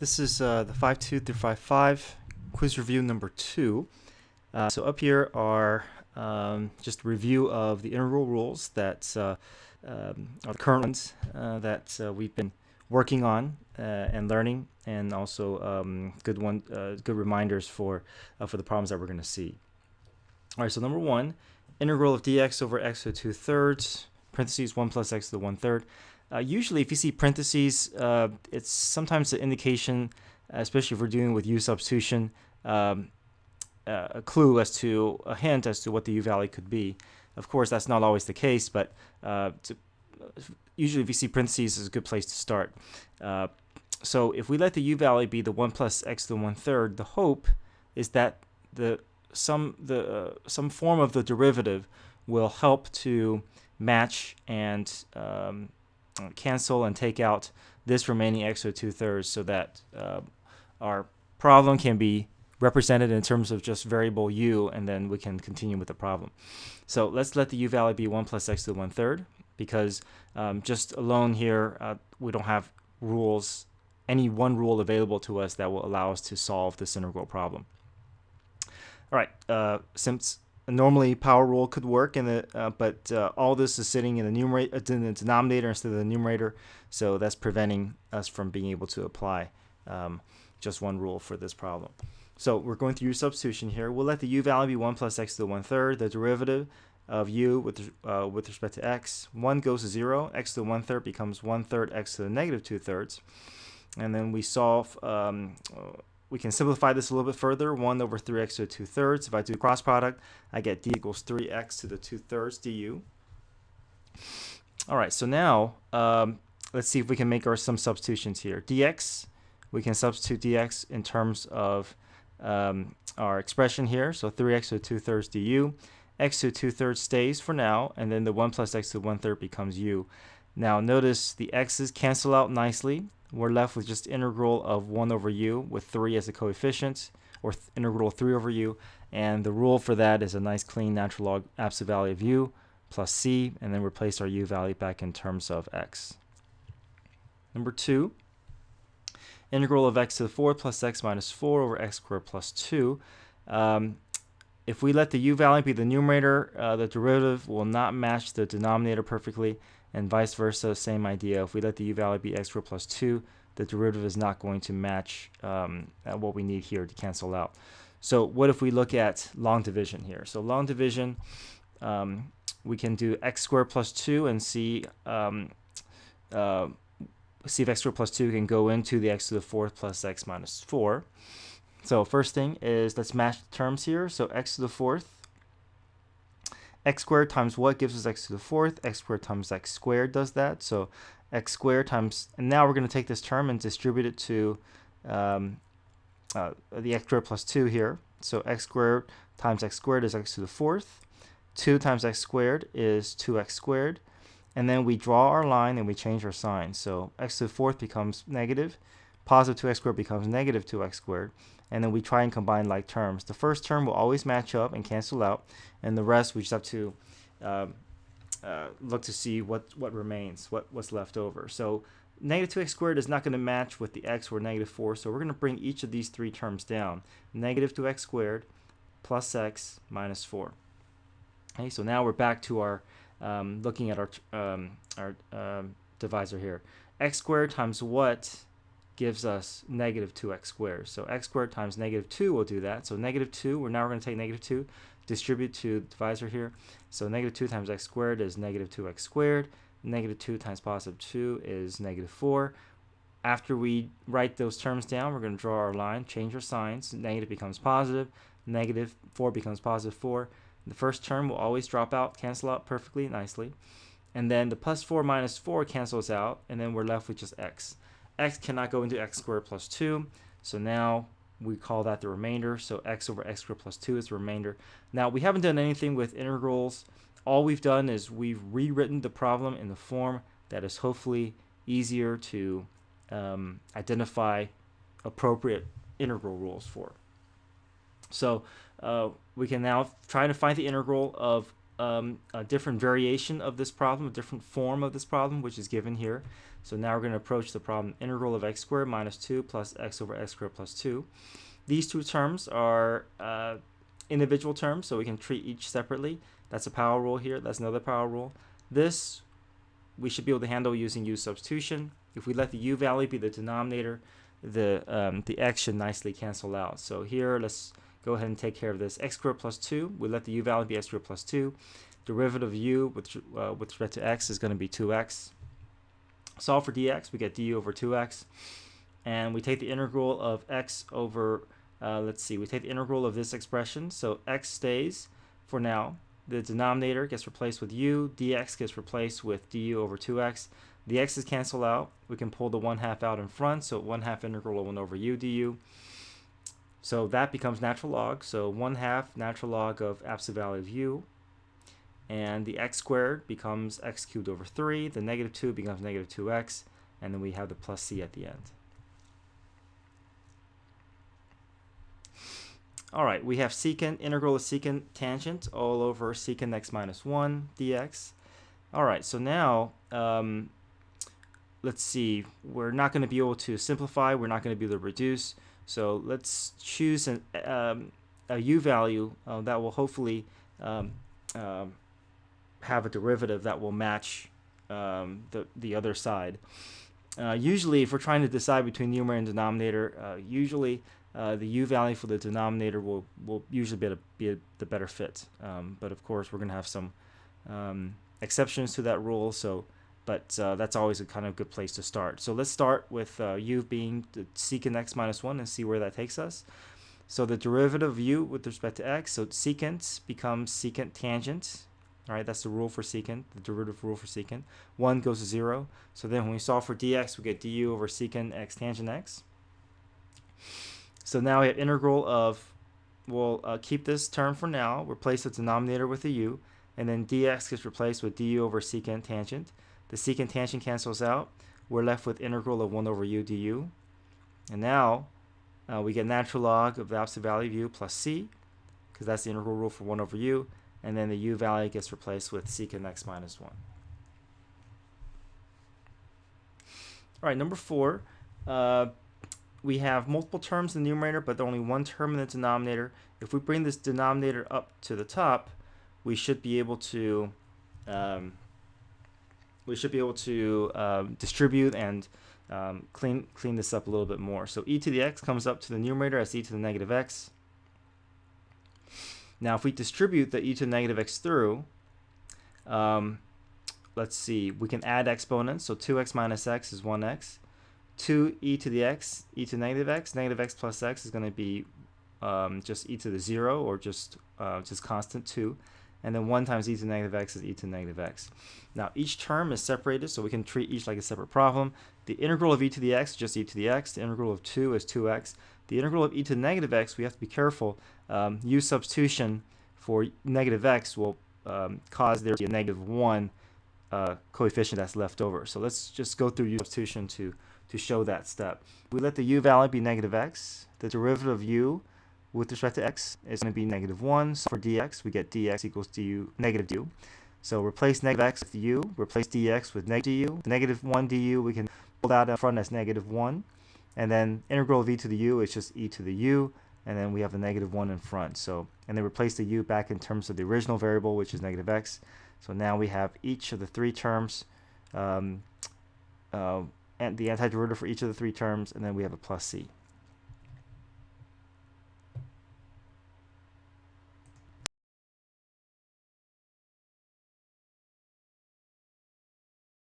This is the 5.2 through 5.5 quiz review number 2. So up here are just a review of the integral rules that are the current ones that we've been working on and learning, and also good reminders for the problems that we're going to see. All right, so number 1, integral of dx over x to the 2/3, parentheses 1 plus x to the 1/3. Usually, if you see parentheses, it's sometimes an indication, especially if we're dealing with u substitution, a clue as to a hint as to what the u value could be. Of course, that's not always the case, but usually if you see parentheses, it's a good place to start. So if we let the u value be the 1 plus x to the 1/3, the hope is that some form of the derivative will help to match and cancel and take out this remaining x to the 2/3, so that our problem can be represented in terms of just variable u, and then we can continue with the problem. So let's let the u value be 1 plus x to the 1/3, because just alone here we don't have any one rule available to us that will allow us to solve this integral problem. All right, since normally power rule could work but all this is sitting in the denominator instead of the numerator, so that's preventing us from being able to apply just one rule for this problem. So we're going through substitution here. We'll let the u value be 1 plus x to the 1/3. The derivative of u with respect to x, 1 goes to 0. X to the 1/3 becomes 1/3 x to the negative 2/3. And then we solve. We can simplify this a little bit further. 1 over 3x to the 2/3. If I do cross product, I get d equals 3x to the 2/3 du. All right, so now let's see if we can make some substitutions here. Dx, we can substitute dx in terms of our expression here. So 3x to the 2/3 du. X to the 2/3 stays for now, and then the 1 plus x to the 1/3 becomes u. Now notice the x's cancel out nicely. We're left with just integral of 1 over u with 3 as a coefficient, or integral of 3 over u, and the rule for that is a nice clean natural log absolute value of u plus c, and then replace our u value back in terms of x. Number 2, integral of x to the 4th plus x minus 4 over x squared plus 2. If we let the u value be the numerator, the derivative will not match the denominator perfectly, and vice versa, same idea. If we let the u value be x squared plus 2, the derivative is not going to match what we need here to cancel out. So what if we look at long division here? So long division, we can do x squared plus 2 and see if x squared plus 2 can go into the x to the 4th plus x minus 4. So first thing is, let's match the terms here. So x to the 4th, x squared times what gives us x to the 4th? X squared times x squared does that. So x squared times, and now we're going to take this term and distribute it to the x squared plus 2 here. So x squared times x squared is x to the 4th. 2 times x squared is 2x squared. And then we draw our line and we change our sign. So x to the 4th becomes negative. Positive 2x squared becomes negative 2x squared. And then we try and combine like terms. The first term will always match up and cancel out, and the rest we just have to look to see what remains, what's left over. So negative 2x squared is not going to match with the x, or negative 4, so we're going to bring each of these three terms down. Negative 2x squared plus x minus 4. Okay, so now we're back to our looking at our divisor here. X squared times what gives us negative 2x squared. So x squared times negative 2 will do that. So negative 2, we're now going to take negative 2, distribute to the divisor here. So negative 2 times x squared is negative 2x squared. Negative 2 times positive 2 is negative 4. After we write those terms down, we're going to draw our line, change our signs. Negative becomes positive. Negative 4 becomes positive 4. The first term will always drop out, cancel out perfectly, nicely. And then the plus 4 minus 4 cancels out, and then we're left with just x. X cannot go into x squared plus 2, so now we call that the remainder. So x over x squared plus 2 is the remainder. Now, we haven't done anything with integrals. All we've done is we've rewritten the problem in the form that is hopefully easier to identify appropriate integral rules for. So we can now try to find the integral of a different variation of this problem, a different form of this problem, which is given here. So now we're going to approach the problem integral of x squared minus 2 plus x over x squared plus 2. These two terms are individual terms, so we can treat each separately. That's a power rule here. That's another power rule. This we should be able to handle using u substitution. If we let the u value be the denominator, the x should nicely cancel out. So here, let's go ahead and take care of this. X squared plus 2, we let the u value be x squared plus 2. Derivative of u with respect to x is going to be 2x. Solve for dx, we get du over 2x. And we take the integral of x over, we take the integral of this expression. So x stays for now. The denominator gets replaced with u. Dx gets replaced with du over 2x. The x's cancel out. We can pull the 1/2 out in front. So 1/2 integral of 1 over u du. So that becomes natural log. So 1/2 natural log of absolute value of u. And the x squared becomes x cubed over 3. The negative 2 becomes negative 2x. And then we have the plus c at the end. All right, we have secant, integral of secant tangent all over secant x minus 1 dx. All right, so now let's see. We're not going to be able to simplify. We're not going to be able to reduce. So let's choose a u value that will hopefully have a derivative that will match the other side. Usually, if we're trying to decide between numerator and denominator, usually the u value for the denominator will usually be the better fit. But of course, we're going to have some exceptions to that rule. But that's always a kind of good place to start. So let's start with u being the secant x minus 1 and see where that takes us. So the derivative of u with respect to x, so secant becomes secant tangent. All right, that's the rule for secant, the derivative rule for secant. 1 goes to 0. So then when we solve for dx, we get du over secant x tangent x. So now we have integral of, we'll keep this term for now, replace the denominator with a u, and then dx gets replaced with du over secant tangent. The secant tangent cancels out. We're left with integral of 1 over u du. And now we get natural log of the absolute value of u plus c, because that's the integral rule for 1 over u. And then the u value gets replaced with secant x minus 1. All right, number 4. We have multiple terms in the numerator, but only one term in the denominator. If we bring this denominator up to the top, we should be able to distribute and clean this up a little bit more. So e to the x comes up to the numerator as e to the negative x. Now, if we distribute the e to the negative x through, let's see, we can add exponents. So 2x minus x is 1x. 2e to the x, e to negative x plus x is going to be just e to the 0, or just constant 2. And then 1 times e to the negative x is e to the negative x. Now, each term is separated, so we can treat each like a separate problem. The integral of e to the x is just e to the x. The integral of 2 is 2x. The integral of e to the negative x, we have to be careful. U substitution for negative x will cause there to be a negative 1 coefficient that's left over. So let's just go through U substitution to show that step. We let the U value be negative x. The derivative of U with respect to x is going to be negative 1. So for dx, we get dx equals du, negative du. So replace negative x with u, replace dx with negative du. The negative 1 du we can pull out in front as negative 1. And then integral of e to the u is just e to the u. And then we have the negative 1 in front. So, and then replace the u back in terms of the original variable, which is negative x. So now we have each of the 3 terms, and the antiderivative for each of the 3 terms, and then we have a plus c.